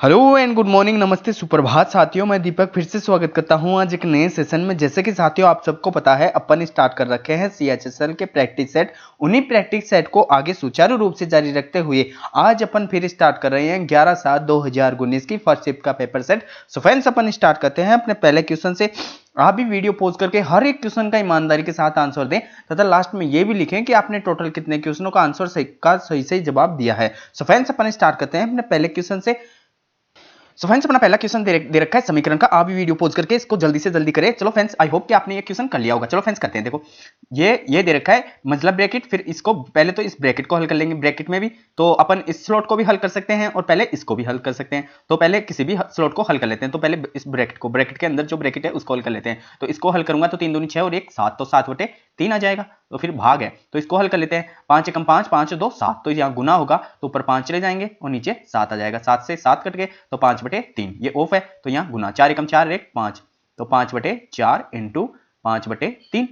Hello and good morning, नमस्ते, सुप्रभात साथियों। मैं दीपक फिर से स्वागत करता हूं आज एक नए सेशन में। जैसे कि साथियों आप सबको पता है अपन स्टार्ट कर रखे हैं CHSL के प्रैक्टिस सेट। उन्हीं प्रैक्टिस सेट को आगे सुचारू रूप से जारी रखते हुए आज अपन फिर स्टार्ट कर रहे हैं 11/7/2019 की फर्स्ट शिफ्ट का पेपर सेट। सो फ्रेंड्स अपन स्टार्ट करते हैं अपने पहले क्वेश्चन से। आप भी वीडियो पोज करके हर एक क्वेश्चन का ईमानदारी के साथ आंसर दें तथा लास्ट में ये भी लिखें कि आपने टोटल कितने क्वेश्चनों का आंसर सही जवाब दिया है। सो फ्रेंड्स अपन स्टार्ट करते हैं अपने पहले क्वेश्चन से। सो फ्रेंड्स अपना पहला क्वेश्चन दे रखा है समीकरण का। आप भी वीडियो पोज करके इसको जल्दी से जल्दी करें। चलो फ्रेंड्स, आई होप कि आपने ये क्वेश्चन कर लिया होगा। चलो फ्रेंड्स करते हैं। देखो ये दे रखा है मतलब ब्रैकेट, फिर इसको पहले तो इस ब्रैकेट को हल कर लेंगे। ब्रैकेट में भी तो अपन इस स्लॉट को भी हल कर सकते हैं और पहले इसको भी हल कर सकते हैं। तो पहले किसी भी स्लॉट को हल कर लेते हैं। तो पहले इस ब्रैकेट के अंदर जो ब्रैकेट है उसको हल कर लेते हैं। तो इसको हल करूंगा तो 3 दूनी 6 और 1 7, तो 7/3 आ जाएगा। तो फिर भाग है तो इसको हल कर लेते हैं। 5 एकम 5, 5 2 7, तो यहाँ गुना होगा तो ऊपर 5 चले जाएंगे और नीचे 7 आ जाएगा। 7 से 7 कट गए तो 5/3, ये ऑफ है तो यहाँ गुना। 4 एकम 4 1 5, तो 5/4 इंटू 5/3,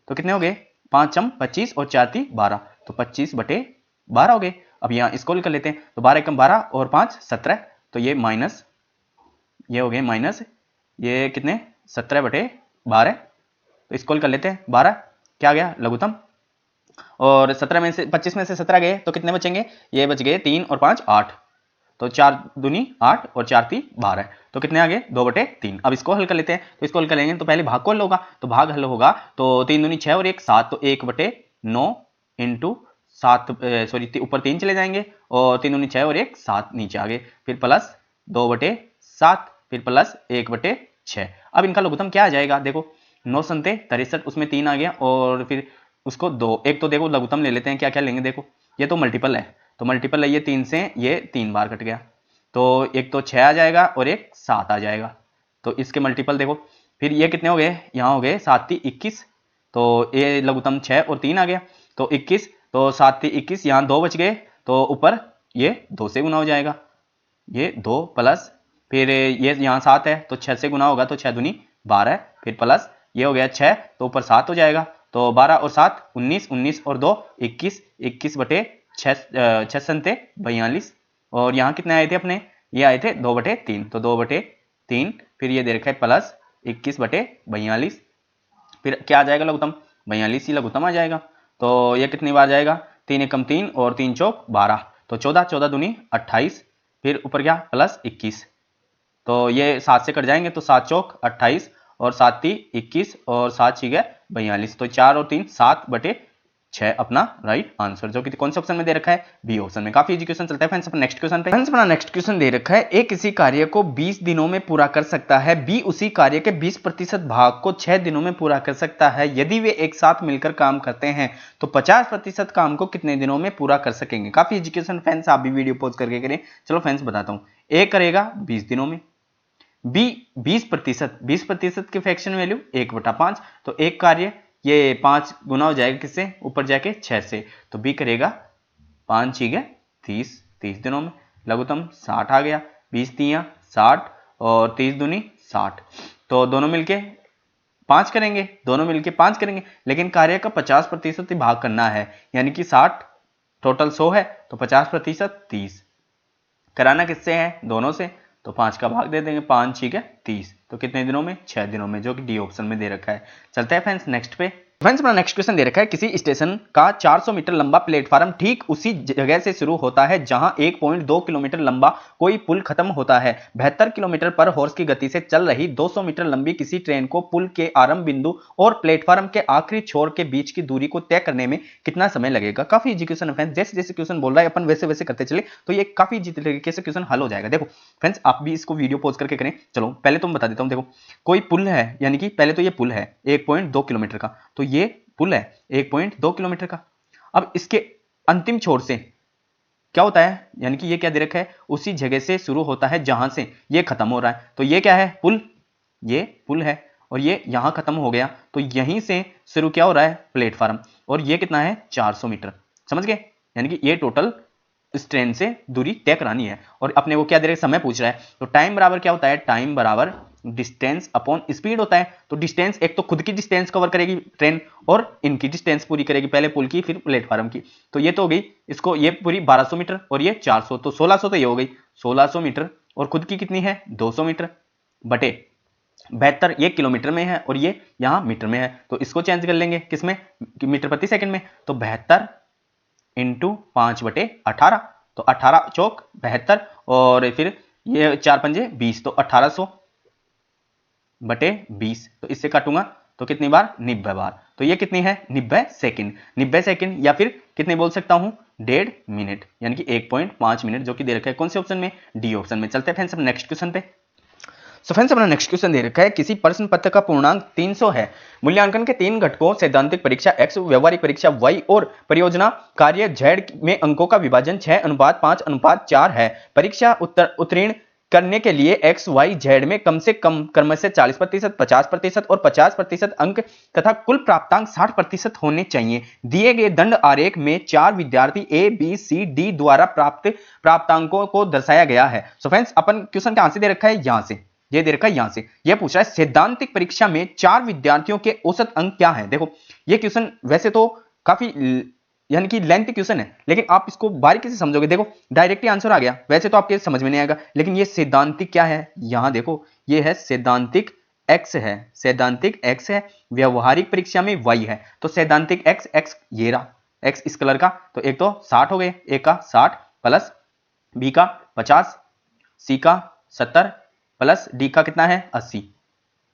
तो कितने हो गए 5 चम 25 और 4 3 12, तो 25/12 हो गए। अब यहाँ इसको हल कर लेते हैं। तो 12 एकम 12 और 5 17, तो ये माइनस, ये हो गए माइनस, ये कितने 17/12, तो इसको हल कर लेते हैं। 12 क्या गया लघुत्तम, और 17 में से 25 में से 17 गए तो कितने बचेंगे, ये बच गए 3 और 5 8, तो 4 दूनी 8 और 4 3 12, तो कितने आ गए 2/3। अब इसको हल कर लेते हैं। तो इसको हल कर लेंगे तो पहले भाग को हल होगा, तो भाग हल होगा तो 3 दूनी 6 और 1 7, तो 1/9 इंटू 7, सॉरी ऊपर 3 चले जाएंगे और 3 दूनी 6 और 1 7 नीचे आ गए, फिर प्लस 2/7, फिर प्लस 1/6। अब इनका लघुत्तम क्या आ जाएगा, देखो 9 संते 63, उसमें 3 आ गया और फिर उसको 2, एक तो देखो लघुत्तम ले लेते हैं। क्या क्या लेंगे, देखो ये तो मल्टीपल है, तो मल्टीपल है ये 3 से, ये 3 बार कट गया, तो एक तो 6 आ जाएगा और एक 7 आ जाएगा। तो इसके मल्टीपल देखो, फिर ये कितने हो गए, यहाँ हो गए 7 3 21, तो ये लघुत्तम 6 और 3 आ गया तो 21, तो 7 3 21, यहाँ 2 बच गए तो ऊपर ये 2 से गुना हो जाएगा, ये 2 प्लस, फिर ये यहाँ 7 है तो 6 से गुना होगा तो 6 दूनी 12, फिर प्लस ये हो गया 6, तो ऊपर 7 हो जाएगा, तो 12 और 7 19, 19 और 2 21, 21/6 संते 42, और यहाँ कितने आए थे अपने, ये आए थे 2/3, तो 2/3, फिर ये दे रखा है प्लस 21/42, फिर क्या आ जाएगा लघुत्तम 42 ही लघुत्तम आ जाएगा। तो ये कितनी बार जाएगा, 3 एकम 3 और 3 चौक 12, तो 14, 14 दूनी 28, फिर ऊपर क्या प्लस 21, तो ये 7 से कट जाएंगे तो 7 चौक 28 और 7 3 21 और 7 6 42, तो 4 और 3 7/6 अपना राइट आंसर, जो कि कौन से ऑप्शन में दे रखा है, बी ऑप्शन में। काफी इजी क्वेश्चन चलता है फ्रेंड्स। अपन नेक्स्ट क्वेश्चन पे, फ्रेंड्स अपना नेक्स्ट क्वेश्चन दे रखा है, ए किसी कार्य को 20 दिनों में पूरा कर सकता है, बी उसी कार्य के 20% भाग को 6 दिनों में पूरा कर सकता है। यदि वे एक साथ मिलकर काम करते हैं तो 50% काम को कितने दिनों में पूरा कर सकेंगे। काफी इजी क्वेश्चन फ्रेंड्स, आप भी वीडियो पॉज करके करें। चलो फ्रेंड्स बताता हूँ, ए करेगा 20 दिनों में, बी 20% की फ्रैक्शन वैल्यू 1/5, तो एक कार्य ये 5 गुना हो जाएगा किससे, ऊपर जाके 6 से, तो बी करेगा 5 6 30 दिनों में, लघुत्तम 60 आ गया, 20 3 60 और 30 दूनी 60, तो दोनों मिलके 5 करेंगे, दोनों मिलके 5 करेंगे, लेकिन कार्य का 50% ही भाग करना है, यानी कि 60 टोटल 100 है तो 50% 30, कराना किससे है, दोनों से, तो 5 का भाग दे देंगे, 5 6 30, तो कितने दिनों में, 6 दिनों में, जो कि डी ऑप्शन में दे रखा है। चलते हैं फ्रेंड्स नेक्स्ट पे। फ्रेंड्स अपना नेक्स्ट क्वेश्चन दे रखा है, किसी स्टेशन का 400 मीटर लंबा प्लेटफार्म ठीक उसी जगह से शुरू होता है जहां 1.2 किलोमीटर लंबा कोई पुल खत्म होता है। 72 किलोमीटर पर हॉर्स की गति से चल रही 200 मीटर लंबी किसी ट्रेन को पुल के आरंभ बिंदु और प्लेटफार्म के आखिरी छोर के बीच की दूरी को तय करने में कितना समय लगेगा। काफी इजी क्वेश्चन है फ्रेंड्स, जैसे जैसे क्वेश्चन बोल रहा है अपन वैसे वैसे करते चले तो ये काफी इजी तरीके से क्वेश्चन हल हो जाएगा। देखो फ्रेंड्स, आप भी इसको वीडियो पॉज करके करें। चलो पहले तो मैं बता देता हूं, देखो कोई पुल है, यानी कि पहले तो ये पुल है 1.2 किलोमीटर का, तो ये पुल है 1.2 किलोमीटर का। अब इसके अंतिम छोर से क्या होता है, यानी कि ये क्या दे रखा है, उसी जगह से शुरू होता है जहां से ये खत्म हो रहा है, तो ये क्या है, पुल, ये पुल है, और ये यहां खत्म हो गया तो यहीं से शुरू क्या हो रहा है, प्लेटफार्म, और ये कितना है 400 मीटर, समझ गए, यानी कि ये टोटल इस ट्रेन से दूरी तय करानी है। और अपने को क्या दे रहे, समय पूछ रहा है, तो टाइम बराबर क्या होता है, टाइम बराबर डिस्टेंस अपॉन स्पीड होता है। तो डिस्टेंस, एक तो खुद की डिस्टेंस कवर करेगी ट्रेन और इनकी डिस्टेंस पूरी करेगी, पहले पुल की फिर प्लेटफार्म की, तो ये तो हो गई, इसको ये पूरी 1200 मीटर और ये 400, तो 1600, तो ये हो गई 1600 मीटर और खुद की कितनी है 200 मीटर बटे 72, ये किलोमीटर में है और ये यहां मीटर में है, तो इसको चेंज कर लेंगे किसमें, मीटर प्रति सेकंड में। तो 72 इंटू 5/18, तो 18 चौक 72 और फिर ये 4 पंजे 20, तो 1800 बटे 20, तो इससे काटूंगा तो कितनी बार 90 बार, तो ये कितनी है 90 सेकंड। 90 सेकंड या फिर कितने बोल सकता हूं 1.5 मिनट, यानी कि 1.5 मिनट, जो कि दे रखा है कौन से ऑप्शन में, डी ऑप्शन में। चलते हैं फ्रेंड्स नेक्स्ट क्वेश्चन पे। सो फ्रेंड्स अपना नेक्स्ट क्वेश्चन दे रखा है, किसी प्रश्न पत्र का पूर्णांक 300 है, मूल्यांकन के 3 घटकों सैद्धांतिक परीक्षा x, व्यवहारिक परीक्षा y और परियोजना कार्य z में अंकों का विभाजन 6:5:4 है। परीक्षा उत्तीर्ण करने के लिए x, y, z में कम से कम क्रमशः 40%, 50% और 50% अंक तथा कुल प्राप्तांक 60% होने चाहिए। दिए गए दंड आरेख में 4 विद्यार्थी A, B, C, D द्वारा प्राप्तांकों को दर्शाया गया है। सो फ्रेंड्स अपन क्वेश्चन कहां से दे रखा है, यहां से, ये दे रखा है यहां से। ये पूछ रहा है सैद्धांतिक परीक्षा में 4 विद्यार्थियों के औसत अंक क्या है। देखो ये क्वेश्चन वैसे तो काफी यानी कि लेंथी क्वेश्चन है, लेकिन आप इसको बारीकी से समझोगे, देखो डायरेक्टली आंसर आ गया, वैसे तो आपके समझ में नहीं आएगा, लेकिन ये सैद्धांतिक क्या है, यहां देखो ये है सैद्धांतिक x है, सैद्धांतिक x है, व्यवहारिक परीक्षा में y है, तो सैद्धांतिक x ये रहा, x इस कलर का, तो एक तो 60 हो गए, एक का 60 प्लस b का 50, c का 70 प्लस डी का कितना है 80,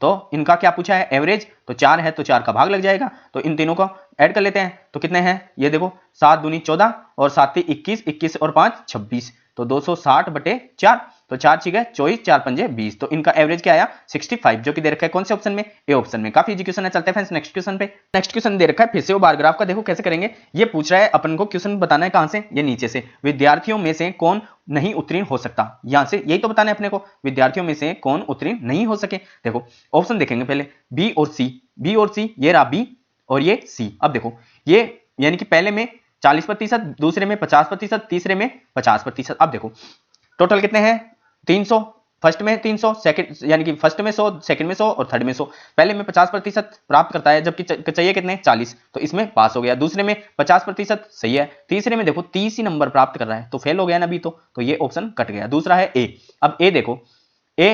तो इनका क्या पूछा है एवरेज, तो 4 है तो 4 का भाग लग जाएगा, तो इन तीनों को ऐड कर लेते हैं, तो कितने हैं ये देखो 7 दूनी 14 और 7 ती 21, 21 और 5 26, तो 260 बटे 4, तो 4 6 24, 4 पंजे 20, तो इनका एवरेज क्या आया 65, जो कि दे रखा है कौन से ऑप्शन में, ए ऑप्शन में। काफी इजी क्वेश्चन है। चलते हैं फ्रेंड्स नेक्स्ट क्वेश्चन पे। नेक्स्ट क्वेश्चन दे रखा है फिर से वो बार ग्राफ का, देखो कैसे करेंगे, ये पूछ रहा है अपन को क्वेश्चन बताना है कहां से, ये नीचे से, विद्यार्थियों में से कौन नहीं उत्तीर्ण हो सकता, यहां से यही तो बताना है अपने को, विद्यार्थियों में से कौन उत्तीर्ण नहीं हो सके। देखो ऑप्शन देखेंगे पहले बी और सी, बी और सी, ये रहा बी और ये सी। अब देखो ये यानी कि पहले में 40%, दूसरे में 50%, तीसरे में 50%। अब देखो टोटल कितने हैं 300, फर्स्ट में 300, सेकंड यानी कि फर्स्ट में 100, सेकंड में 100 और थर्ड में 100। पहले में 50% प्राप्त करता है, जबकि चाहिए कितने 40, तो इसमें पास हो गया। दूसरे में 50% सही है, तीसरे में देखो 30 ही नंबर प्राप्त कर रहा है, तो फेल हो गया ना अभी, तो ये ऑप्शन कट गया। दूसरा है ए, अब ए देखो ए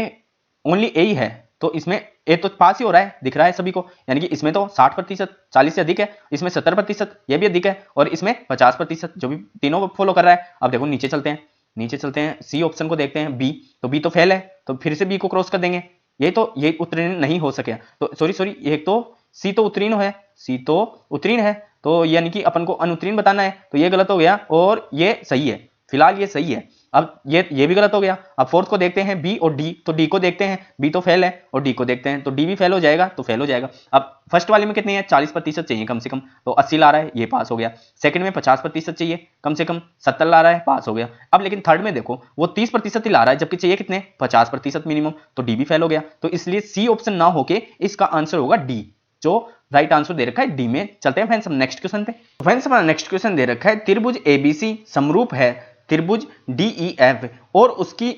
ओनली ए ही है, तो इसमें ए तो पास ही हो रहा है, दिख रहा है सभी को, यानी कि इसमें तो 60%, 40 से अधिक है, इसमें 70%, ये भी अधिक है, और इसमें 50%, जो भी तीनों को फॉलो कर रहा है। अब देखो नीचे चलते हैं, नीचे चलते हैं, सी ऑप्शन को देखते हैं, बी, तो बी तो फेल है, तो फिर से बी को क्रॉस कर देंगे, ये उत्तीर्ण नहीं हो सके, तो सॉरी एक तो सी तो उत्तीर्ण है, सी तो उत्तीर्ण है, तो यानी कि अपन को अनुत्तीर्ण बताना है, तो ये गलत हो गया और ये सही है, फिलहाल ये सही है। अब ये भी गलत हो गया। अब फोर्थ को देखते हैं बी और डी, तो डी को देखते हैं, बी तो फेल है, और डी को देखते हैं, तो डी भी फेल हो जाएगा, तो फेल हो जाएगा। अब फर्स्ट वाले में कितनी है 40% चाहिए कम से कम, तो 80 ला रहा है, ये पास हो गया। सेकंड में 50% चाहिए कम से कम, 70 ला रहा है, पास हो गया। अब लेकिन थर्ड में देखो वो 30% ही ला रहा है, जबकि चाहिए कितने 50% मिनिमम, तो डी भी फेल हो गया। तो इसलिए सी ऑप्शन ना होके इसका आंसर होगा डी, जो राइट आंसर दे रखा है डी में। चलते हैं फ्रेंड्स नेक्स्ट क्वेश्चन पे। फ्रेंड्स हमारा नेक्स्ट क्वेश्चन दे रखा है त्रिभुज एबीसी समरूप है त्रिभुज डीईएफ और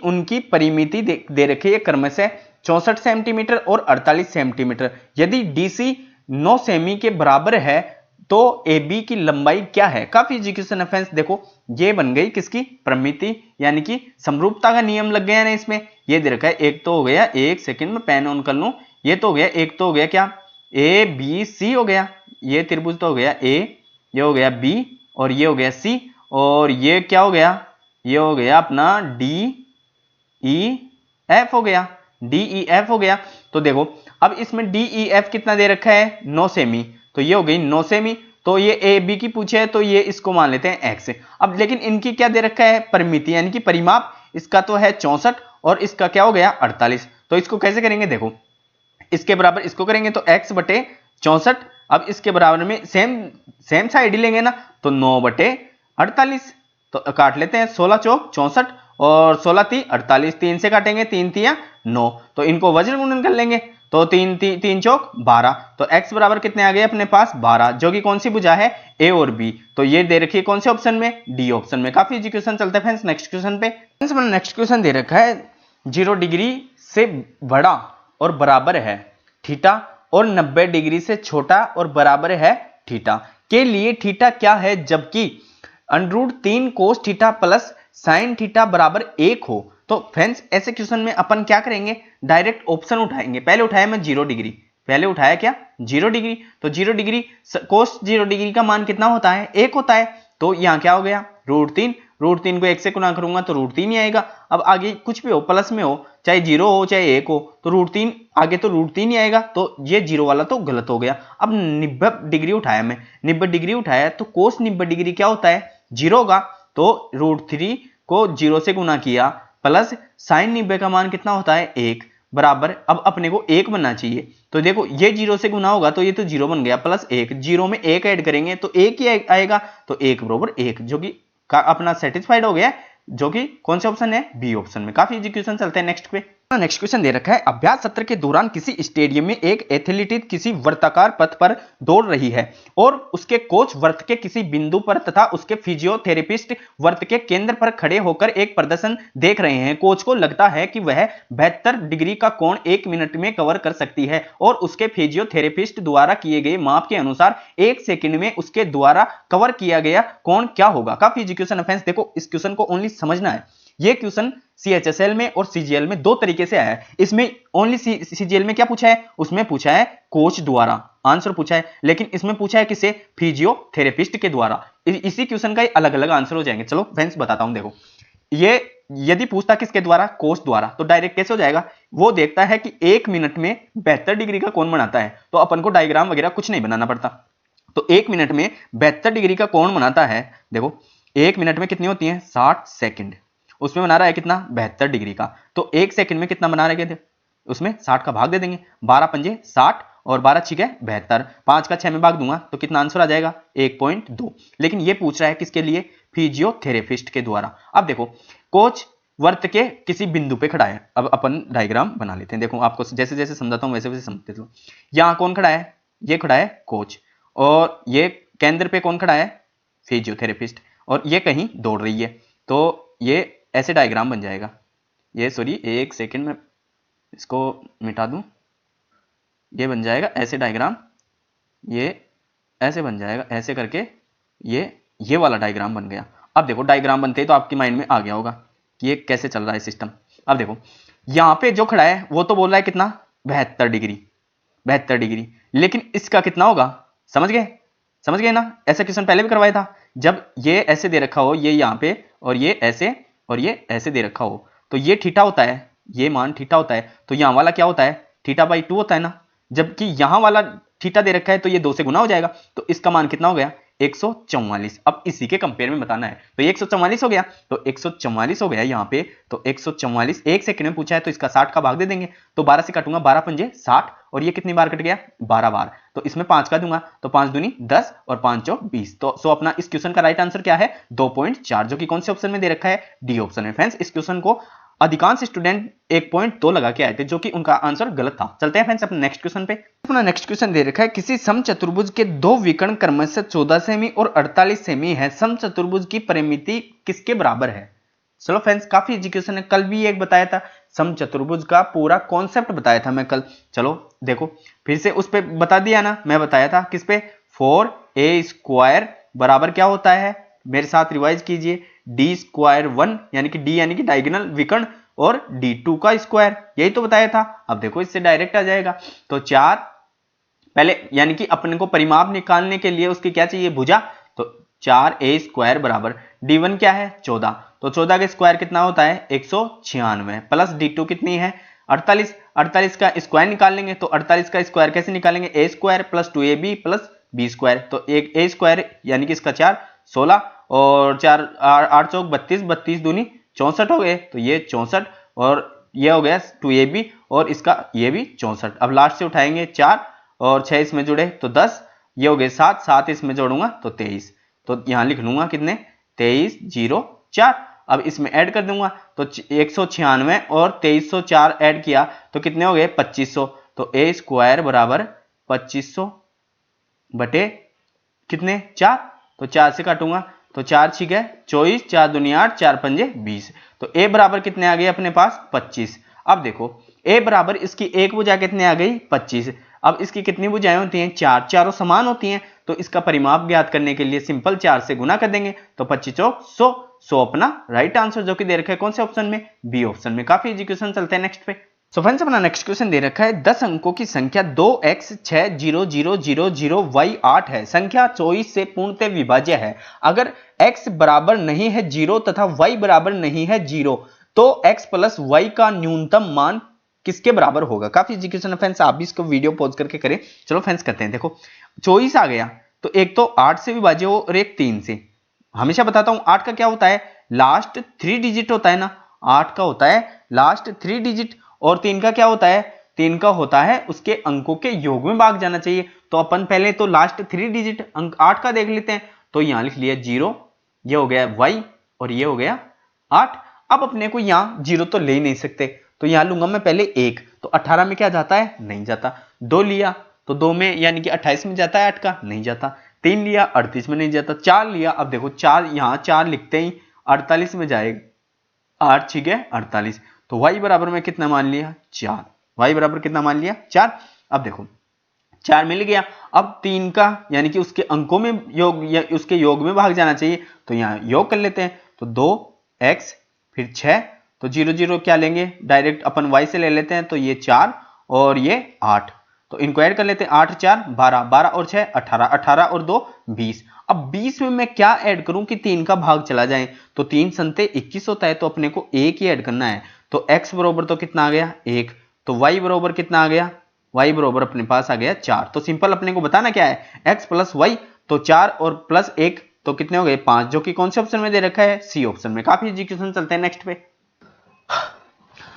उनकी परिमिति दे रखी है क्रमशः 64 सेंटीमीटर और 48 सेंटीमीटर। यदि डीसी 9 सेमी के बराबर है तो AB की लंबाई क्या है। काफी इजी क्वेश्चन है फ्रेंड्स। देखो ये बन गई किसकी परिमिति, यानी कि समरूपता का नियम लग गया ना इसमें। ये दे रखा है, एक तो हो गया, एक सेकंड में पेन ऑन कर लूं, ये तो हो गया, एक तो हो गया क्या ABC हो गया, ये त्रिभुज तो हो गया A, ये हो गया B और ये हो गया C, और ये क्या हो गया, ये हो गया अपना DEF हो गया, DEF हो गया। तो देखो अब इसमें DEF कितना दे रखा है 9 सेमी, तो ये हो गई 9 सेमी, तो ये AB की पूछे है तो ये इसको मान लेते हैं x। अब लेकिन इनकी क्या दे रखा है परिमिति, यानी कि परिमाप, इसका तो है 64 और इसका क्या हो गया 48। तो इसको कैसे करेंगे, देखो इसके बराबर इसको करेंगे तो x बटे 64, अब इसके बराबर में सेम साइड ही लेंगे ना, तो 9 बटे 48, तो काट लेते हैं, 16 चौक 64 और 16 ती 48, 3 से काटेंगे, 3 तिया 9, तो इनको वज्र गुणन कर लेंगे, तो 3 चौक 12, तो x बराबर कितने आ गए अपने पास 12, जो कि कौन सी भुजा है A और B। तो ये दे रखी है कौन से ऑप्शन में, डी ऑप्शन में। काफी इजी क्वेश्चन। चलते हैं फ्रेंड्स नेक्स्ट क्वेश्चन पे। नेक्स्ट क्वेश्चन दे रखा है 0 डिग्री से बड़ा और बराबर है थीटा और 90 डिग्री से छोटा और बराबर है थीटा के लिए थीटा क्या है, जबकि √3 cos theta plus sine theta बराबर 1 हो तो फ्रेंड्स ऐसे क्वेश्चन में अपन क्या करेंगे, डायरेक्ट ऑप्शन उठाएंगे। पहले उठाया मैं 0 डिग्री, पहले उठाया क्या 0 डिग्री, तो 0 डिग्री कोस 0 डिग्री का मान कितना होता है 1 होता है, तो यहाँ क्या हो गया √3, √3 को 1 से गुना करूंगा तो √3 ही आएगा। अब आगे कुछ भी हो, प्लस में हो, चाहे 0 हो चाहे 1 हो, तो √3 आगे तो √3 ही आएगा, तो ये 0 वाला तो गलत हो गया। अब 90 डिग्री उठाया मैं, 90 डिग्री उठाया तो कोस 90 डिग्री क्या होता है 0 होगा, तो √3 को 0 से गुना किया प्लस साइन 90 का मान कितना होता है 1 बराबर, अब अपने को 1 बनना चाहिए, तो देखो ये 0 से गुना होगा तो ये तो 0 बन गया प्लस 1, 0 में 1 ऐड करेंगे तो 1 ही आएगा, तो 1 बराबर 1, जो कि का अपना सेटिस्फाइड हो गया, जो कि कौन से ऑप्शन है बी ऑप्शन में। काफी इजी क्वेश्चन, चलते हैं नेक्स्ट पे। नेक्स्ट क्वेश्चन दे रखा है, अभ्यास सत्र के दौरान किसी स्टेडियम में एक एथलीट किसी वर्ताकार पथ पर दौड़ रही है और उसके कोच वर्त के किसी बिंदु पर तथा उसके फिजियोथेरेपिस्ट वर्त के केंद्र पर खड़े होकर एक प्रदर्शन देख रहे हैं। कोच को लगता है कि वह 72 डिग्री का कोण 1 मिनट में कवर कर सकती है और उसके फिजियोथेरेपिस्ट द्वारा किए गए माप के अनुसार 1 सेकंड में उसके द्वारा कवर किया गया कोण क्या होगा। काफी इजी क्वेश्चन है फ्रेंड्स, देखो इस क्वेश्चन को ओनली समझना है। ये क्वेश्चन CHSL में और CGL में दो तरीके से आया है। इसमें ओनली CGL में क्या पूछा है, उसमें पूछा है कोच द्वारा आंसर पूछा है, लेकिन इसमें पूछा है किसे, फिजियोथेरेपिस्ट के द्वारा। इसी क्वेश्चन का अलग अलग आंसर हो जाएंगे। चलो फ्रेंड्स बताता हूं, देखो ये यदि पूछता किसके द्वारा, कोच द्वारा, तो डायरेक्ट कैसे हो जाएगा, वो देखता है कि 1 मिनट में 72 डिग्री का कोण बनाता है, तो अपन को डायग्राम वगैरह कुछ नहीं बनाना पड़ता, तो 1 मिनट में 72 डिग्री का कोण बनाता है। देखो 1 मिनट में कितनी होती है 60 सेकंड, उसमें बना रहा है कितना 72 डिग्री का, तो 1 सेकंड में कितना बना रहे थे, उसमें 60 का भाग दे देंगे, 12 पंजे 60 और 12 छिके 72, 5 का 6 में भाग दूंगा तो कितना आंसर आ जाएगा 1.2। लेकिन ये पूछ रहा है किसके लिए, फिजियोथेरेपिस्ट के द्वारा। अब देखो कोच वर्त के किसी बिंदु पे खड़ा है, अब अपन डायग्राम बना लेते हैं। देखो आपको जैसे जैसे समझाता हूं वैसे वैसे समझते चलो। यहाँ कौन खड़ा है, ये खड़ा है कोच, और ये केंद्र पे कौन खड़ा है फिजियोथेरेपिस्ट, और ये कहीं दौड़ रही है, तो ये ऐसे डायग्राम बन जाएगा। ये सॉरी 1 सेकंड में इसको मिटा दूं, ये बन जाएगा ऐसे डायग्राम, ये ऐसे बन जाएगा, ऐसे करके ये वाला डायग्राम बन गया। अब देखो डायग्राम बनते ही तो आपके माइंड में आ गया होगा कि ये कैसे चल रहा है सिस्टम। अब देखो यहां पे जो खड़ा है वो तो बोल रहा है कितना 72 डिग्री, 72 डिग्री, लेकिन इसका कितना होगा, समझ गए ना, ऐसा क्वेश्चन पहले भी करवाया था। जब ये ऐसे दे रखा हो, ये यहाँ पे और ये ऐसे और ये ऐसे दे रखा हो, तो ये थीटा होता है, ये मान थीटा होता है, तो यहाँ वाला क्या होता है θ/2 होता है ना, जबकि यहाँ वाला थीटा दे रखा है तो ये 2 से गुना हो जाएगा, तो इसका मान कितना हो गया 144। अब इसी के कंपेयर में बताना है, तो ये 144 हो गया, तो 144 हो गया यहाँ पे, तो 144 1 सेकंड में पूछा है तो इसका 60 का भाग दे देंगे, तो 12 से काटूंगा, 12 पंजे 60, और ये कितनी बार कट गया 12 बार, तो इसमें 5 का दूंगा, तो 5 दूनी 10 और 5 चौक 20, तो सो अपना इस क्वेश्चन का राइट आंसर क्या है 2.4, जो कि कौन से ऑप्शन में दे रखा है डी ऑप्शन में। फ्रेंड्स इस क्वेश्चन को अधिकांश स्टूडेंट 1.2 लगा के आए थे, जो कि उनका आंसर गलत था। चलते हैं फ्रेंड्स अपने नेक्स्ट क्वेश्चन पे। अपना नेक्स्ट क्वेश्चन दे रखा है, किसी समचतुर्भुज के दो विकर्ण क्रमशः 14 सेमी और 48 सेमी है, समचतुर्भुज की परिमिति किसके बराबर है। चलो फ्रेंड्स काफी इजी क्वेश्चन है, कल भी एक बताया था, समचतुर्भुज का पूरा कॉन्सेप्ट बताया था मैं कल। चलो देखो फिर से उस पे बता दिया ना, मैं बताया था किस पे, 4a² बराबर क्या होता है, मेरे साथ रिवाइज कीजिए, d² 1 यानी कि d यानी कि डायगोनल विकर्ण और d2 का स्क्वायर, यही तो बताया था। अब देखो इससे डायरेक्ट आ जाएगा, तो 4 पहले यानी कि अपने को परिमाप निकालने के लिए उसकी क्या चाहिए भुजा, तो 4a² बराबर d1 क्या है 14, तो 14 का स्क्वायर कितना होता है 196 प्लस d2 कितनी है 48, 48 का स्क्वायर निकाल लेंगे, तो 48 का स्क्वायर कैसे निकालेंगे a² plus 2ab plus b², तो एक a² यानी कि इसका 4 16 और 4 8 चौक 32, 32 दूनी 64 हो गए, तो ये 64 और ये हो गया 2ab और इसका ये भी 64। अब लास्ट से उठाएंगे 4 और 6 इसमें जुड़े तो 10, ये हो गए 7, 7 इसमें जोड़ूंगा तो 23, तो यहां लिख लूंगा कितने 23 0 4। अब इसमें ऐड कर दूंगा तो 196 और 2304 ऐड किया तो कितने हो गए 2500, तो a² बराबर 2500 बटे कितने 4, तो 4 से काटूंगा तो 4 6 है 24, 4 दूनी 8, 4 पंजे 20, तो a बराबर कितने आ गए अपने पास 25। अब देखो a बराबर इसकी एक भुजा कितने आ गई 25, अब इसकी कितनी भुजाएं होती हैं 4, चारों समान होती हैं, तो इसका परिमाप ज्ञात करने के लिए सिंपल 4 से गुना कर देंगे, तो 25 चौक 100, सो अपना राइट आंसर जो कि दे रखा है कौन से ऑप्शन में, बी ऑप्शन में। काफी इजी क्वेश्चन, चलते हैं नेक्स्ट पे। सो फ्रेंड्स अपना नेक्स्ट क्वेश्चन दे रखा है 10 अंकों की संख्या 2x6000y 8 है, संख्या 24 से पूर्णतः विभाज्य है। अगर x बराबर नहीं है 0 तथा y बराबर नहीं है 0 तो x प्लस y का न्यूनतम मान किसके बराबर होगा। काफी इजी क्वेश्चन है फ्रेंड्स, आप भी इसको वीडियो पॉज करके करें। चलो फ्रेंड्स करते हैं। देखो 24 आ गया तो एक तो 8 से विभाज्य हो और एक 3 से। हमेशा बताता हूं 8 का क्या होता है, लास्ट 3 डिजिट होता है ना, 8 का होता है लास्ट 3 डिजिट, और 3 का क्या होता है, 3 का होता है उसके अंकों के योग में भाग जाना चाहिए। तो अपन पहले तो लास्ट 3 डिजिट अंक 8 का देख लेते हैं। तो यहां लिख लिया 0, ये हो गया y और ये हो गया 8। अब अपने को यहां 0 तो ले ही नहीं सकते, तो यहां लूंगा मैं पहले 1, तो 18 में क्या जाता है, नहीं जाता। 2 लिया तो 2 में यानी कि 28 में जाता है 8 का, नहीं जाता। 3 लिया 38 में नहीं जाता। 4 लिया, अब देखो 4 यहां 4 लिखते ही 48 में जाएगा, 8 ठीक है 48। तो y बराबर में कितना मान लिया, 4। y बराबर कितना मान लिया, 4। अब देखो 4 मिल गया। अब 3 का यानी कि उसके अंकों में योग या उसके योग में भाग जाना चाहिए, तो यहां योग कर लेते हैं। तो 2x फिर 6, तो 0 0 क्या लेंगे, डायरेक्ट अपन y से ले लेते हैं। तो ये 4 और ये 8, तो इनको ऐड कर लेते हैं। 8 4 12, 12 और 6 18, 18 और 2 20। अब 20 में मैं क्या ऐड करूं कि 3 का भाग चला जाए, तो 3 संते 21 होता है, तो अपने को 1 ही ऐड करना है। तो x बराबर तो कितना आ गया 1, तो y बराबर कितना आ गया, y बराबर अपने पास आ गया 4। तो सिंपल अपने को बताना क्या है, x प्लस y, तो 4 और प्लस 1 तो कितने हो गए 5, जो कि कौन से ऑप्शन में दे रखा है, सी ऑप्शन में। काफी इजी क्वेश्चन, चलते हैं नेक्स्ट पे।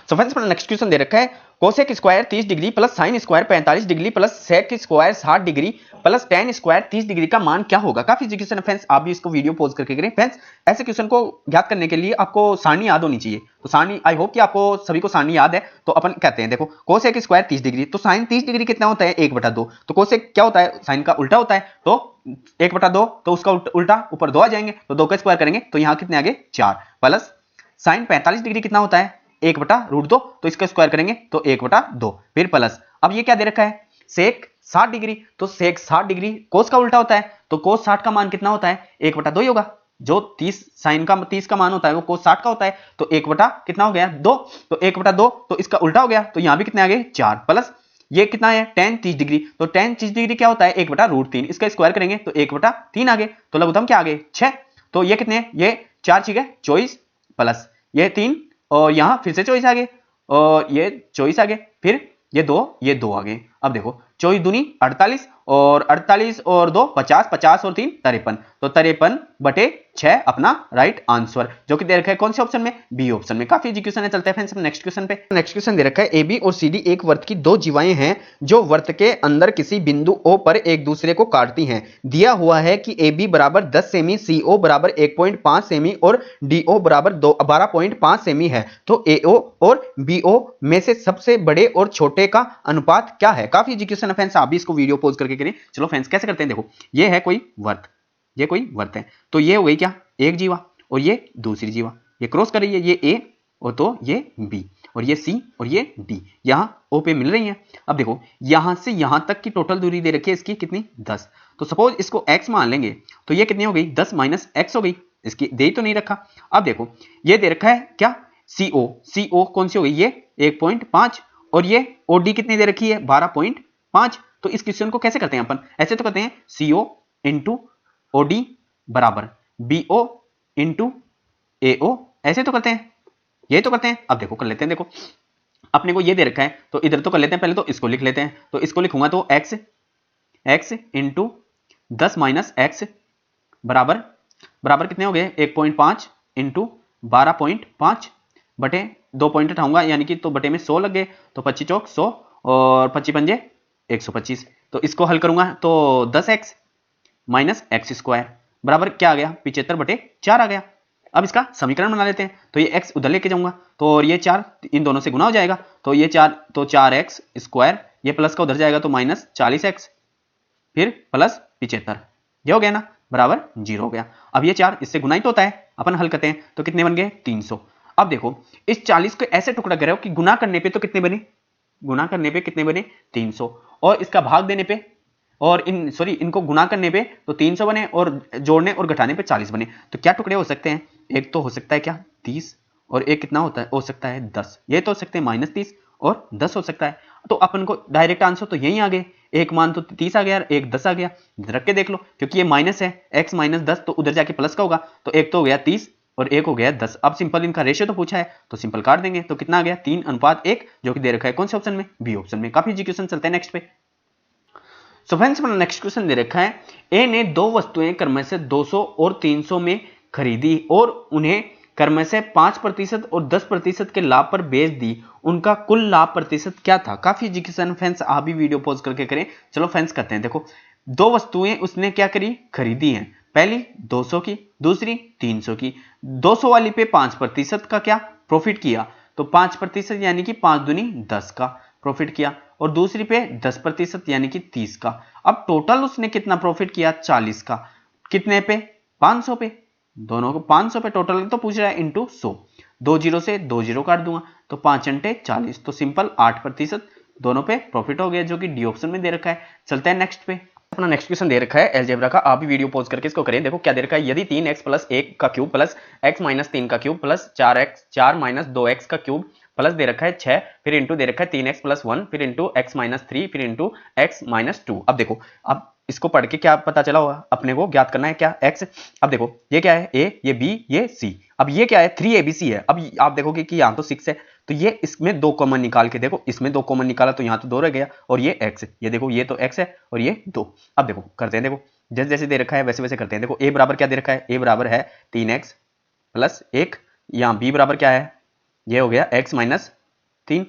सो फ्रेंड्स नेक्स्ट क्वेश्चन दे रखा है cosec square 30 degree plus sine square 45 degree plus sec square 60 degree plus tan square 30 degree का मान क्या होगा। काफी इजी क्वेश्चन है फ्रेंड्स, आप भी इसको वीडियो पॉज करके करें। फ्रेंड्स ऐसे क्वेश्चन को ज्ञात करने के लिए आपको सारणी याद होनी चाहिए। तो सारणी, आई होप कि आपको सभी को सारणी याद है। तो अपन कहते हैं देखो कोसेक स्क्वायर 30 डिग्री, तो साइन 30 डिग्री कितना होता है 1/2। तो कोसेक क्या होता है, साइन का उल्टा होता है, तो 1/2, तो उसका उल्टा ऊपर 2 आ जाएंगे, तो 2 का स्क्वायर करेंगे तो यहां कितने आगे 4, प्लस साइन 45 डिग्री कितना होता है 1/√2, तो इसका स्क्वायर करेंगे तो 1/2, फिर प्लस अब ये क्या दे रखा है सेक 60 डिग्री, तो सेक 60 डिग्री कोस का उल्टा होता है, तो कोस 60 का मान कितना होता है 1/2 ही होगा। जो 30 साइन का 30 का मान होता है वो कोस 60 का होता है, तो 1 बटा कितना हो गया 2, तो 1/2, तो इसका उल्टा हो गया, तो यहां भी कितने आ गए 4, प्लस ये कितना है tan 30 डिग्री, तो tan 30 डिग्री क्या होता है 1/√3, इसका स्क्वायर करेंगे तो 1/3 आ गए, तो लघुत्तम क्या आ गए 6। तो ये कितने, ये 4 ठीक है 24, प्लस ये 3 और यहां फिर से 24 आ गए, और ये 24 आ गए, फिर ये 2 आ गए। अब देखो 24 दूनी 48, और 48 और 2 50, 50 और 3 53, तो 53/6 अपना राइट आंसर, जो कि दे रखा है कौन से ऑप्शन में, बी ऑप्शन में। काफी इजी क्वेश्चन है, चलते हैं फ्रेंड्स नेक्स्ट क्वेश्चन पे। नेक्स्ट क्वेश्चन दे रखा है ए बी और सी डी एक वर्त की 2 जीवाएं हैं जो वर्त के अंदर किसी बिंदु ओ पर एक दूसरे को काटती हैं। दिया हुआ है कि ए बी बराबर 10 सेमी, सी ओ बराबर 1.5 सेमी और डी ओ बराबर 12.5 सेमी है, तो ए ओ और बी ओ में से सबसे बड़े और छोटे का अनुपात क्या है। काफी इजी क्वेश्चन है फ्रेंड्स, आप भी इसको वीडियो पॉज करके करें। चलो फ्रेंड्स कैसे करते हैं, देखो ये है कोई वर्त, ये कोई वर्त है, तो ये हो गई क्या एक जीवा और ये दूसरी जीवा, ये क्रॉस कर रही है, ये ए और तो ये बी और ये सी और ये डी, यहां ओ पे मिल रही है। अब देखो यहां से यहां तक की टोटल दूरी दे रखी है इसकी कितनी 10, तो सपोज इसको x मान लेंगे, तो ये कितनी हो गई 10 माइनस x हो गई, इसकी दे तो नहीं रखा। अब देखो ये दे रखा है क्या CO, CO कौन सी हो गई ये 1.5, और ये OD कितनी दे रखी है 12.5। तो इस क्वेश्चन को कैसे करते हैं अपन, ऐसे तो करते हैं CO इंटू OD बराबर BO इंटू AO, ऐसे तो करते हैं, ये तो करते हैं। अब देखो कर लेते हैं, देखो अपने को ये दे रखा है तो इधर तो कर लेते हैं, पहले तो इसको लिख लेते हैं, तो इसको लिखूंगा तो x इंटू 10 माइनस x बराबर कितने हो गए 1.5 इंटू 12.5 बटे 2 पॉइंट उठाऊंगा यानी कि, तो बटे में 100 लग गए, तो 25 चौक 100 और 25 पंजे 125, तो इसको हल करूंगा तो 10x माइनस एक्स स्क्वायर बराबर क्या आ गया 75/4 आ गया। अब इसका समीकरण बना लेते हैं, तो ये x उधर लेके जाऊंगा, तो और ये 4 इन दोनों से गुना हो जाएगा, तो ये 4 तो 4x स्क्वायर, ये प्लस का उधर जाएगा तो माइनस 40x, फिर प्लस 75, ये हो गया ना बराबर 0 हो गया। अब ये 4 इससे गुना ही तो होता है, अपन हल करते हैं तो कितने बन गए 300। अब देखो इस 40 को ऐसे टुकड़ा कर रहे हो कि गुना करने पे तो कितने बने, गुना करने पे कितने बने 300, और इसका भाग देने पे और इनको गुना करने पे तो 300 बने, और जोड़ने और घटाने पे 40 बने। तो क्या टुकड़े हो सकते हैं एक तो हो सकता है क्या 30 और एक कितना होता है हो सकता है 10, ये तो हो सकते हैं -30 और 10 हो सकता है। तो अपन को डायरेक्ट आंसर तो यही आ गए, एक मान तो 30 आ गया और एक 10 आ गया। रख के देख लो क्योंकि ये माइनस है, x माइनस 10 तो उधर जाके प्लस का होगा, तो एक तो हो गया 30 और एक हो गया 10। अब सिंपल इनका रेशियो तो पूछा है तो सिंपल काट देंगे, तो कितना आ गया 3:1 जो कि दे रखा है कौन से ऑप्शन में, बी ऑप्शन में। काफी इजी क्वेश्चन, चलते हैं नेक्स्ट पे। सो फ्रेंड्स अपना नेक्स्ट क्वेश्चन दे रखा है, ए ने दो वस्तुएं क्रम से 200 और 300 में खरीदी और उन्हें क्रम से 5% और 10% के लाभ पर बेच दी, उनका कुल लाभ प्रतिशत क्या था। काफी इजी क्वेश्चन फ्रेंड्स, आप भी वीडियो पॉज करके करें। चलो फ्रेंड्स करते हैं। देखो दो वस्तुएं उसने क्या करी, खरीदी हैं। पहली 200 की, दूसरी 300 की। 200 वाली पे 5% का क्या प्रॉफिट किया, तो 5% यानी कि 5 दूनी 10 का प्रॉफिट किया, और दूसरी पे 10% यानी कि 30 का। अब टोटल उसने कितना प्रॉफिट किया 40 का। कितने पे 500 पे, दोनों को 500 पे टोटल तो पूछ रहा है इंटू 100। 2 जीरो से 2 जीरो काट दूंगा तो 5 अंटे 40, तो सिंपल 8% दोनों पे प्रॉफिट हो गया, जो कि डी ऑप्शन में दे रखा है। चलते हैं नेक्स्ट पे। अपना नेक्स्ट क्वेश्चन दे रखा है अलजेब्रा का, आप भी वीडियो पॉज करके इसको करें। देखो क्या दे रखा है, यदि 3x प्लस 1 का क्यूब प्लस x माइनस 3 का क्यूब प्लस 4 माइनस 2x का क्यूब प्लस दे रखा है 6, फिर इंटू दे रखा है 3x प्लस 1, फिर इंटू x माइनस 3, फिर इंटू x माइनस 2। अब देखो, अब इसको पढ़ के क्या पता चला होगा, अपने को ज्ञात करना है क्या x। अब देखो ये क्या है, a, ये b, ये c। अब ये क्या है 3abc है। अब आप देखोगे कि यहाँ तो 6 है, तो ये इसमें 2 कॉमन निकाल के देखो, इसमें 2 कॉमन निकाला तो यहाँ तो 2 रह गया, और ये x, ये देखो ये तो x है और ये 2। अब देखो करते हैं, देखो जैसे जैसे दे रखा है वैसे वैसे करते हैं। देखो a बराबर क्या दे रखा है, a बराबर है 3x प्लस 1, यहाँ b बराबर क्या है, ये हो गया x माइनस 3,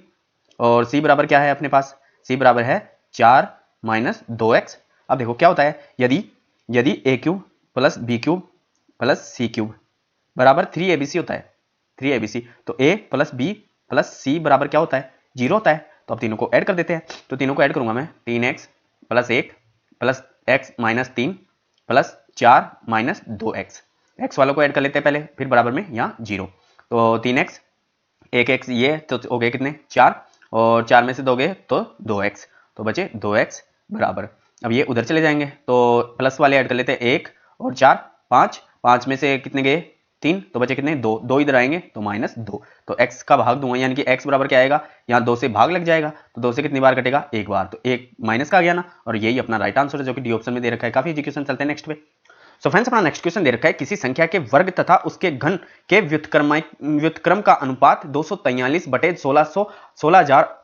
और c बराबर क्या है अपने पास, c बराबर है 4 माइनस 2x। अब देखो क्या होता है, यदि यदि a cube plus B cube plus C cube बराबर 3abc होता है, 3abc, तो a plus b plus c बराबर क्या होता है 0 होता है। तो अब तीनों को ऐड कर देते हैं, तो तीनों को ऐड करूंगा मैं, 3x plus 1 plus x minus 3 plus 4 minus 2x। x वालों को ऐड कर लेते हैं पहले, फिर बराबर में यहाँ 0, तो 3x, 1x ये तो हो गए कितने 4, और 4 में से दोगे तो 2x, तो बचे 2x बराबर। अब ये उधर चले जाएंगे तो प्लस वाले ऐड कर लेते हैं 1 और 4 5, 5 में से कितने गए 3, तो बचे कितने 2, 2 इधर आएंगे तो -2, तो x का भाग दूंगा, यानी कि x बराबर क्या आएगा, यहाँ 2 से भाग लग जाएगा, तो 2 से कितनी बार कटेगा एक बार, तो एक माइनस का आ गया ना, और यही अपना राइट आंसर है जो कि डी ऑप्शन में दे रखा है। काफी इजी क्वेश्चन, चलते हैं नेक्स्ट पे। सो फ्रेंड्स अपना नेक्स्ट क्वेश्चन दे रखा है, किसी संख्या के वर्ग तथा उसके घन के व्युत्क्रम का अनुपात 243 बटे 16,000।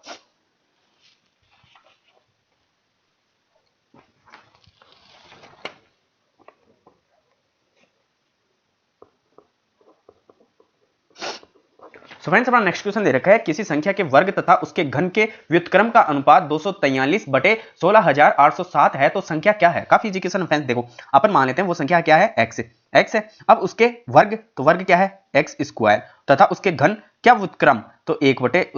सो फ्रेंड्स अपना नेक्स्ट क्वेश्चन दे रखा है, किसी संख्या के वर्ग तथा उसके घन के व्युत्क्रम का अनुपात 243 बटे 16,807 है, तो संख्या क्या है। काफी इजी क्वेश्चन फ्रेंड्स। देखो अपन मान लेते हैं वो संख्या क्या है x है। अब उसके वर्ग, तो वर्ग क्या है x स्क्वायर, तथा उसके घन क्या व्युत्क्रम, तो 1 बटे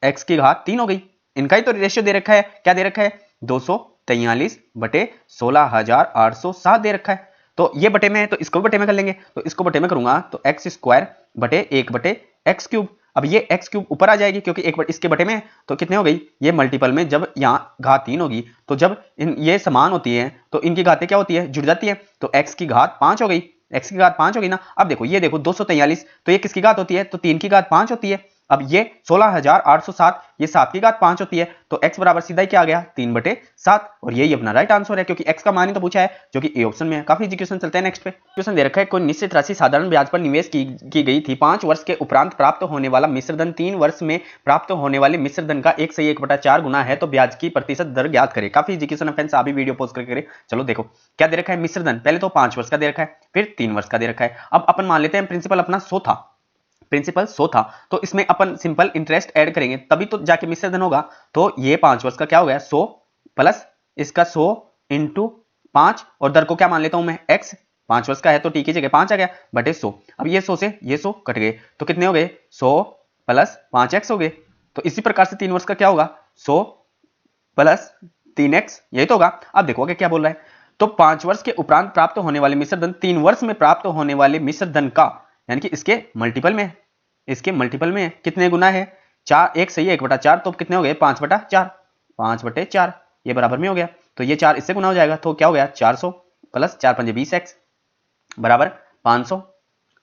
x की घात 3 हो गई। इनका ही तो रेशियो दे रखा है, क्या दे रखा है 243 बटे 16,807 दे रखा है। तो ये बटे में है तो इसको बटे में कर लेंगे, तो इसको बटे में करूंगा तो एक्स स्क्वायर बटे 1 बटे एक्स क्यूब। अब ये एक्स क्यूब ऊपर आ जाएगी क्योंकि एक इसके बटे में, तो कितने हो गई ये मल्टीपल में, जब यहाँ घात 3 होगी तो जब ये समान होती है तो इनकी घातें क्या होती है जुड़ जाती है, तो एक्स की घात 5 हो गई, एक्स की घात 5 हो गई ना। अब देखो ये देखो 243, तो ये किसकी घात होती है, तो 3 की घात 5 होती है। अब ये 16,807 ये 7 की घात 5 होती है, तो x बराबर सीधा ही क्या आ गया 3/7, और यही अपना राइट आंसर है क्योंकि x का मान ही तो पूछा है जो कि ए ऑप्शन में है। काफी इजी क्वेश्चन, चलते हैं नेक्स्ट पे। क्वेश्चन दे रखा है, कोई निश्चित राशि साधारण ब्याज पर निवेश की गई थी, 5 वर्ष के उपरांत प्राप्त होने वाला मिश्रधन 3 वर्ष में प्राप्त होने वाले मिश्रधन का 1/4 गुना है, तो ब्याज की प्रतिशत दर ज्ञात करें। काफी इजी क्वेश्चन है फ्रेंड्स, आप भी वीडियो पॉज करके करें। चलो देखो क्या दे रखा है, मिश्रधन पहले तो 5 वर्ष का दे रखा है, फिर 3 वर्ष का दे रखा है। अब अपन मान लेते हैं प्रिंसिपल अपना 100 था, प्रिंसिपल 100 था, तो इसमें अपन सिंपल इंटरेस्ट ऐड करेंगे तभी तो जाके मिश्रधन होगा। तो ये 5 वर्ष का क्या हो गया 100 प्लस इसका 100 इंटू 5, और दर को क्या मान लेता हूं मैं x, 5 वर्ष का है तो t की जगह 5 आ गया बटे 100। अब ये 100 से ये 100 कट गए तो कितने हो गए 100 प्लस 5x हो गए। तो इसी प्रकार से 3 वर्ष का क्या होगा 100 प्लस 3x, यही तो होगा। अब देखो आगे क्या बोल रहा है, तो 5 वर्ष के उपरांत प्राप्त होने वाले मिश्रधन 3 वर्ष में प्राप्त होने वाले मिश्रधन का, यानी कि इसके मल्टीपल में, इसके मल्टीपल में कितने गुना है 4, 1 सही है 1/4, तो कितने हो गए 5/4, 5/4 ये बराबर में हो गया, तो ये 4 इससे गुना हो जाएगा तो क्या हो गया 400 प्लस 4 पंजे 20x बराबर 500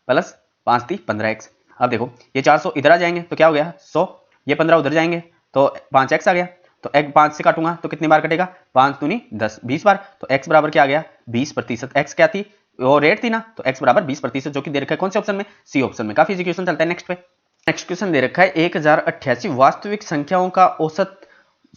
प्लस 5 3 15x। अब देखो ये 400 इधर आ जाएंगे तो क्या हो गया 100, ये 15 उधर जाएंगे तो 5x आ गया। तो x 5 से काटूंगा तो कितनी बार कटेगा, 5 दूनी 10, 20 बार। तो x बराबर क्या आ गया 20%। x क्या थी, वो रेट थी ना, तो x बराबर 20%, जो कि दे रखा है कौन से ऑप्शन में, सी ऑप्शन में। काफी इजी क्वेश्चन। चलता है नेक्स्ट पे। नेक्स्ट क्वेश्चन दे रखा है 1088 वास्तविक संख्याओं का औसत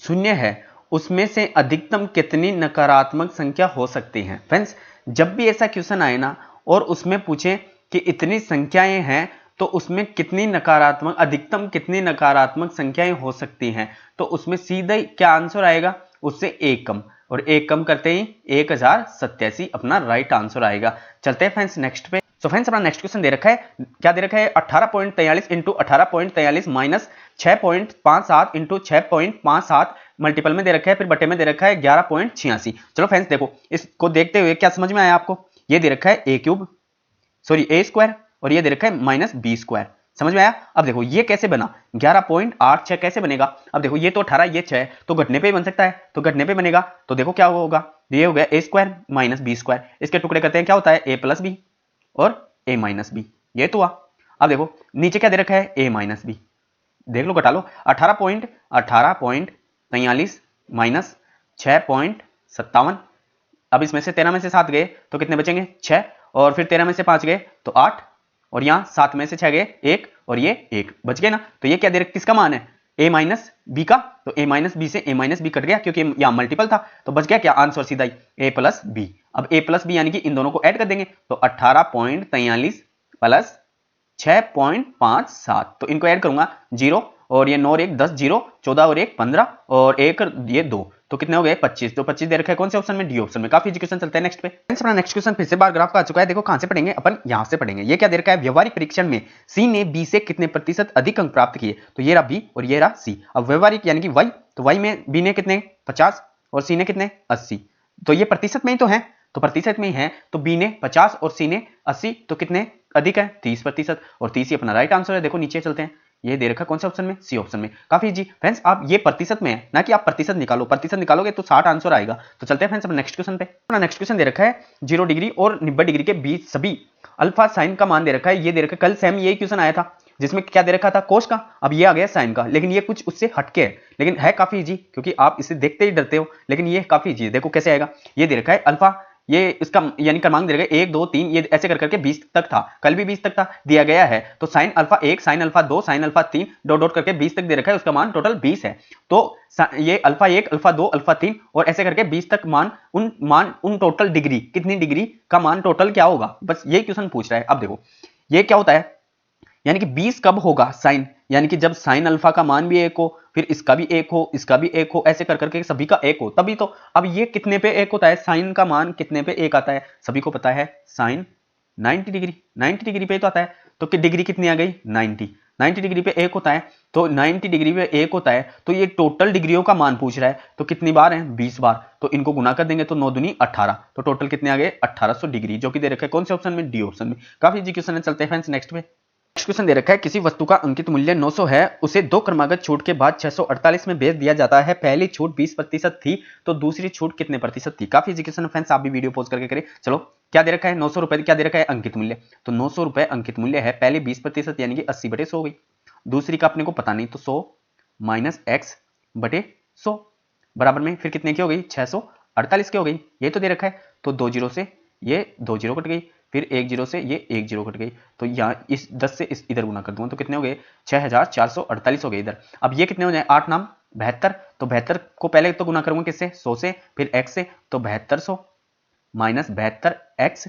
शून्य है, उसमें से अधिकतम कितनी नकारात्मक संख्या हो सकती है। फ्रेंड्स जब भी ऐसा क्वेश्चन आए ना और उसमें पूछे कि इतनी संख्याएं हैं तो उसमें कितनी नकारात्मक, अधिकतम कितनी नकारात्मक संख्याएं हो सकती हैं, तो उसमें सीधा क्या आंसर आएगा, उससे एक कम, और एक कम करते ही 1087 अपना राइट आंसर आएगा। चलते हैं फ्रेंड्स नेक्स्ट पे। तो फ्रेंड्स अपना नेक्स्ट क्वेश्चन दे रखा है, क्या दे रखा है 18.43 इंटू 18.43 माइनस 6.57 इंटू 6.57 मल्टीपल में दे रखा है, फिर बटे में दे रखा है 11.86। चलो फ्रेंड्स देखो इसको देखते हुए क्या समझ में आया आपको, ये दे रखा है ए क्यूब, सॉरी ए स्क्वायर, और ये दे रखा है माइनस बी स्क्वायर। समझ में आया। अब देखो ये कैसे बना, 11.86 कैसे बनेगा। अब देखो ये तो 18, ये 6 तो घटने पे ही बन सकता है, तो घटने पे बनेगा तो देखो क्या होगा, ये हो गया ए स्क्वायर माइनस बी स्क्वायर, इसके टुकड़े करते हैं क्या होता है ए प्लस बी और ए माइनस बी, ये तो हुआ। अब देखो नीचे क्या दे रखा है ए माइनस बी, देख लो घटा लो, 18.43 माइनस 6.57। अब इसमें से 13 में से 7 गए तो कितने बचेंगे 6, और फिर 13 में से 5 गए तो 8, और यहाँ 7 में से 6 गए 1, और ये 1 बच गए ना। तो ये क्या दे रखा, किसका मान है a माइनस बी का, तो a माइनस बी से a माइनस बी कट गया क्योंकि यहाँ मल्टीपल था, तो बच गया क्या आंसर सीधा ही a प्लस बी। अब a प्लस बी यानी कि इन दोनों को ऐड कर देंगे तो 18.43 प्लस 6.57, तो इनको ऐड करूंगा 0, और ये 9 और 1 10, 0 14 और 1 15, और 1 ये 2, तो कितने हो गए 25। तो 25 दे रखा है कौन से ऑप्शन में, डी ऑप्शन में। काफी इजी क्वेश्चन। चलते हैं नेक्स्ट पे। अपना नेक्स्ट क्वेश्चन फिर से बार ग्राफ का आ चुका है, देखो कहां से पढ़ेंगे अपन, यहां से पढ़ेंगे। ये क्या दे रखा है, व्यवहारिक परीक्षण में सी ने बी से कितने प्रतिशत अधिक अंक प्राप्त किए, तो ये रहा बी और ये रहा सी। अब व्यवहारिक यानी कि वाई, तो वाई में बी ने कितने 50 और सी ने कितने 80, तो ये प्रतिशत में ही तो है, तो प्रतिशत में ही है, तो बी ने 50 और सी ने 80, तो कितने अधिक है 30%, और 30 ही अपना राइट आंसर है। देखो नीचे चलते हैं, ये दे रखा कौन से ऑप्शन में, सी ऑप्शन में। काफी इजी फ्रेंड्स, आप ये प्रतिशत में है ना कि आप प्रतिशत निकालो, प्रतिशत निकालोगे तो 60 आंसर आएगा। तो चलते हैं फ्रेंड्स अपने नेक्स्ट क्वेश्चन पे। अपना नेक्स्ट क्वेश्चन दे रखा है 0 डिग्री और 90 डिग्री के बीच सभी अल्फा साइन का मान दे रखा है। ये दे रखा है, कल सेम यही क्वेश्चन आया था जिसमें क्या दे रखा था कोस का, अब ये आ गया साइन का, लेकिन ये कुछ उससे हटके है, लेकिन है काफी इजी क्योंकि आप इसे देखते ही डरते हो, लेकिन ये काफी इजी है। देखो कैसे आएगा, ये दे रखा है अल्फा, ये इसका यानी क्रमांक दे रखा है 1 2 3, ये ऐसे कर करके 20 तक था, कल भी 20 तक था दिया गया है, तो sine alpha 1 sine alpha 2 sine alpha 3 dot dot करके 20 तक दे रखा है, उसका मान टोटल 20 है। तो ये अल्फा 1 अल्फा 2 अल्फा 3 और ऐसे करके 20 तक मान उन टोटल डिग्री, कितनी डिग्री का मान टोटल क्या होगा, बस यही क्वेश्चन पूछ रहा है। अब देखो ये क्या होता है, यानी कि 20 कब होगा साइन, यानी कि जब साइन अल्फा का मान भी 1 हो, फिर इसका भी 1 हो, इसका भी 1 हो, ऐसे कर करके सभी का 1 हो, तभी तो। अब ये कितने पे 1 होता है, साइन का मान कितने पे 1 आता है, सभी को पता है साइन 90 डिग्री, 90 डिग्री पे तो आता है, तो कि डिग्री कितनी आ गई 90, 90 डिग्री पे 1 होता है, तो 90 डिग्री पे 1 होता है, तो ये टोटल डिग्रियों का मान पूछ रहा है, तो कितनी बार है 20 बार, तो इनको गुना कर देंगे तो 9 दूनी 18, तो टोटल कितने आ गए 1800 डिग्री, जो कि दे रखा है कौन से ऑप्शन में, डी ऑप्शन में। काफी इजी क्वेश्चन है। चलते हैं फ्रेंड्स नेक्स्ट पे। नेक्स्ट क्वेश्चन दे रखा है किसी वस्तु का अंकित मूल्य 900 है, उसे 2 क्रमागत छूट के बाद 648 में बेच दिया जाता है, पहली छूट 20% थी तो दूसरी छूट कितने प्रतिशत थी। काफी इजी क्वेश्चन फ्रेंड्स, आप भी वीडियो पॉज करके करें। चलो क्या दे रखा है 900 रुपए, क्या दे रखा है अंकित मूल्य, तो 900 रुपए अंकित मूल्य है, पहले 20% यानी कि 80/100 हो गई, दूसरी का अपने को पता नहीं तो 100 माइनस एक्स बटे 100 बराबर में फिर कितने की हो गई 648 की हो गई, ये तो दे रखा है, तो 2 जीरो से ये 2 जीरो कट गई, फिर 1 जीरो से ये 1 जीरो कट गई, तो यहाँ इस 10 से इस इधर गुना कर दूंगा तो कितने हो गए 6448 हो गए इधर। अब ये कितने हो जाए 8 नाम 72, तो 72 को पहले तो गुना करूंगा किससे 100 से, फिर x से, तो 7200 माइनस 72x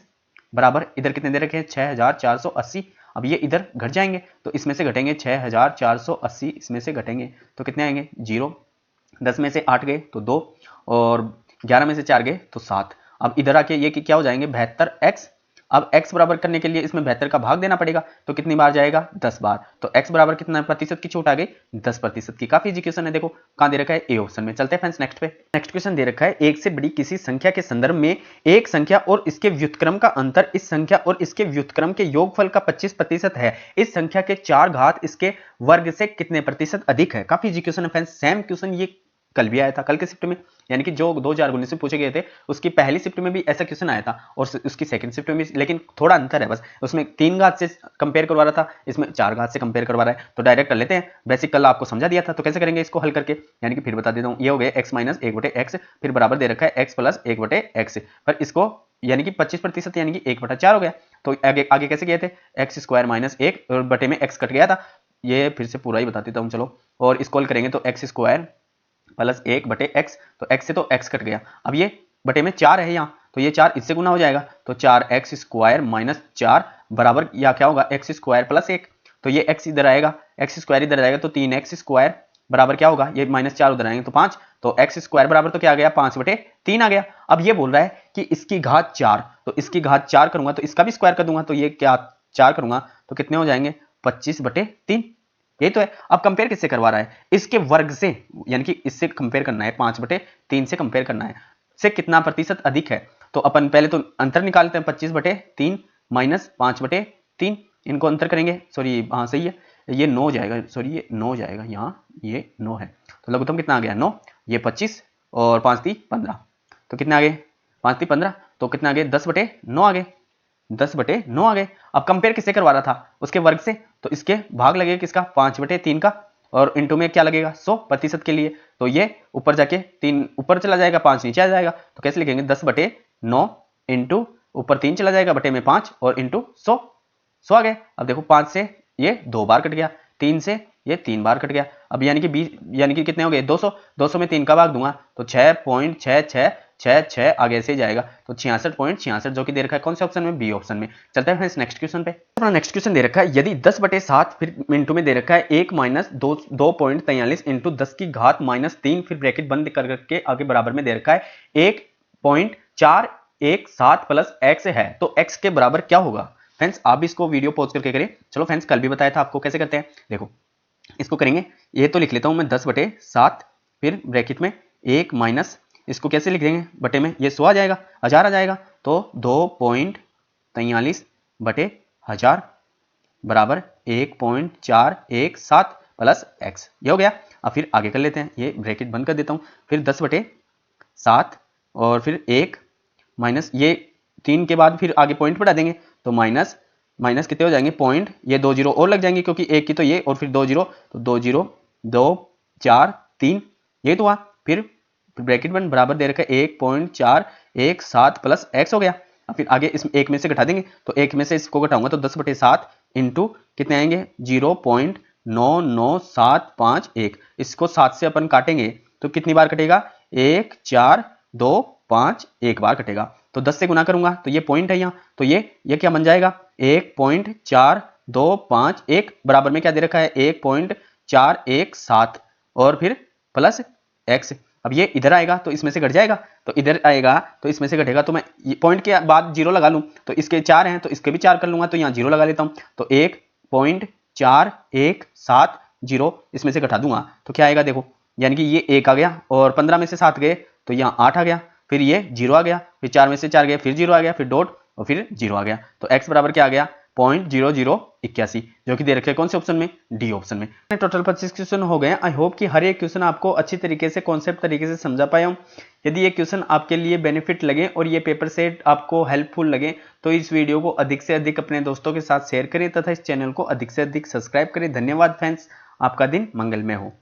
बराबर इधर कितने दे रखे हैं 6480। अब ये इधर घट जाएंगे तो इसमें से घटेंगे 6480, इसमें से घटेंगे तो कितने आएंगे 0, 10 में से 8 गए तो 2, और 11 में से 4 गए तो 7। अब इधर आके ये क्या हो जाएंगे 72x, अब x बराबर करने के लिए इसमें 72 का भाग देना पड़ेगा, तो कितनी बार जाएगा 10 बार, तो x बराबर कितना प्रतिशत की छूट आ गई 10% की। काफी इजी क्वेश्चन है, देखो कहां दे रखा है ए ऑप्शन में। चलते हैं फ्रेंड्स नेक्स्ट पे। नेक्स्ट क्वेश्चन दे रखा है एक से बड़ी किसी संख्या के संदर्भ में एक संख्या और इसके व्युत्क्रम का अंतर इस संख्या और इसके व्युत्क्रम के योगफल का 25% है, इस संख्या के 4 घात इसके वर्ग से कितने प्रतिशत अधिक है। काफी इजी क्वेश्चन है फ्रेंड्स, सेम क्वेश्चन ये कल भी आया था, कल के शिफ्ट में, यानी कि जो 2019 से पूछे गए थे उसकी पहली शिफ्ट में भी ऐसा क्वेश्चन आया था और उसकी सेकंड शिफ्ट में भी, लेकिन थोड़ा अंतर है बस, उसमें 3 घात से कंपेयर करवा रहा था, इसमें 4 घात से कंपेयर करवा रहा है। तो डायरेक्ट कर लेते हैं, बेसिक कल आपको समझा दिया था, तो कैसे करेंगे इसको हल करके, यानी कि फिर बता देता हूँ, ये हो गया x माइनस 1/x, फिर बराबर दे रखा है x प्लस 1/x, पर इसको यानी कि 25% यानी कि 1/4 हो गया। तो आगे आगे कैसे किए थे, x स्क्वायर माइनस 1 और बटे में x कट गया था, ये फिर से पूरा ही बता देता हूँ चलो, और इसको हल करेंगे तो x स्क्वायर प्लस 1/x, तो x से तो x कट गया, अब ये बटे में 4 है यहाँ, तो ये 4 इससे गुना हो जाएगा, तो 4x स्क्वायर माइनस 4 बराबर या क्या होगा x स्क्वायर प्लस 1, तो ये x इधर आएगा, x स्क्वायर इधर आएगा, तो 3x स्क्वायर बराबर क्या होगा, ये -4 उधर आएंगे तो 5, तो x स्क्वायर बराबर तो क्या आ गया 5/3 आ गया। अब ये बोल रहा है कि इसकी घात 4, तो इसकी घात 4 करूंगा तो इसका भी स्क्वायर कर दूंगा, तो ये क्या 4 करूंगा तो कितने हो जाएंगे 25/3, यही तो है। अब कंपेयर किससे करवा रहा है, इसके वर्ग से, यानी कि इससे कंपेयर करना है, 5/3 से कंपेयर करना है, से कितना प्रतिशत अधिक है। तो अपन पहले तो अंतर निकालते हैं, 25/3 माइनस 5/3, इनको अंतर करेंगे, सॉरी हाँ सही है, ये 9 जाएगा, सॉरी ये 9 जाएगा, यहाँ ये 9 है, तो लघुत्तम कितना आ गया 9, ये 25 और 5 3 15, तो कितने आ गए 5 3 15, तो कितना आ गए 10/9 आ गए, 10/9 आ गए। अब कंपेयर किससे करवा रहा था, उसके वर्ग से, तो इसके भाग लगेगा किसका 5/3 का, और इंटू में क्या लगेगा 100% के लिए, तो ये ऊपर जाके 3 ऊपर चला जाएगा 5 नीचे आ जाएगा, तो कैसे लिखेंगे 10/9 इंटू ऊपर 3 चला जाएगा बटे में 5 और इंटू 100 आ गया। अब देखो 5 से ये 2 बार कट गया, 3 से ये 3 बार कट गया, अब यानी कि 20 यानी कि कितने हो गए 200, 200 में 3 का भाग दूंगा तो 6.6666 आगे से जाएगा, तो 66.66 जो कि दे रखा है कौन से ऑप्शन में, बी ऑप्शन में। चलते हैं नेक्स्ट क्वेश्चन पे। अपना नेक्स्ट क्वेश्चन दे रखा है, यदि 10/7 फिर मिनटों में दे रखा है 1 माइनस 2.43 इंटू 10 की घात -3 फिर ब्रैकेट बंद करके आगे बराबर में दे रखा है 1.417 प्लस x है, तो x के बराबर क्या होगा। फ्रेंड्स आप भी इसको वीडियो पॉज करके करें, चलो फ्रेंड्स कल भी बताया था आपको कैसे करते हैं, देखो इसको करेंगे, ये तो लिख लेता हूं मैं 10/7 फिर ब्रैकेट में 1 माइनस, इसको कैसे लिख देंगे बटे में, ये 100 आ जाएगा, 1000 आ जाएगा, तो 2.43/1000 बराबर 1.417 प्लस x, ये हो गया। अब फिर आगे कर लेते हैं, ये ब्रैकेट बंद कर देता हूं, फिर 10/7 और फिर 1 माइनस ये 3 के बाद फिर आगे पॉइंट बढ़ा देंगे, तो माइनस कितने हो जाएंगे पॉइंट, ये 2 जीरो और लग जाएंगे क्योंकि एक की तो ये और फिर 2 जीरो, तो 2 0 2 4 3, ये तो हुआ, फिर ब्रैकेट बंद बराबर दे रखा है 1.417 प्लस x हो गया। अब फिर आगे इसमें एक में से घटा देंगे, तो एक में से इसको घटाऊंगा तो 10/7 इंटू कितने आएंगे 0.99751, इसको 7 से अपन काटेंगे तो कितनी बार कटेगा 1 4 2 5 एक बार कटेगा, तो 10 से गुना करूंगा तो ये पॉइंट है यहाँ, तो ये क्या बन जाएगा 1.4251 बराबर में क्या दे रखा है 1.417 और फिर प्लस x। अब ये इधर आएगा तो इसमें से घट जाएगा, तो इधर आएगा तो इसमें से घटेगा, तो मैं पॉइंट के बाद जीरो लगा लूं, तो इसके 4 हैं तो इसके भी 4 कर लूंगा, तो यहाँ जीरो लगा लेता हूं, तो 1.4170 इसमें से घटा दूंगा तो क्या आएगा देखो, यानी कि ये 1 आ गया और 15 में से 7 गए तो यहाँ 8 आ गया, फिर ये 0 आ गया, फिर 4 में से 4 गए फिर 0 आ गया, फिर डॉट और फिर 0 आ गया, तो x बराबर क्या आ गया 0.0081, जो कि दे रखे कौन से ऑप्शन में, डी ऑप्शन में। टोटल 25 क्वेश्चन हो गए। आई होप कि हर एक क्वेश्चन आपको अच्छी तरीके से कॉन्सेप्ट तरीके से समझा पाया हूं। यदि ये क्वेश्चन आपके लिए बेनिफिट लगे और ये पेपर सेट आपको हेल्पफुल लगे तो इस वीडियो को अधिक से अधिक अपने दोस्तों के साथ शेयर करें तथा इस चैनल को अधिक से अधिक सब्सक्राइब करें। धन्यवाद फ्रेंड्स, आपका दिन मंगलमय हो।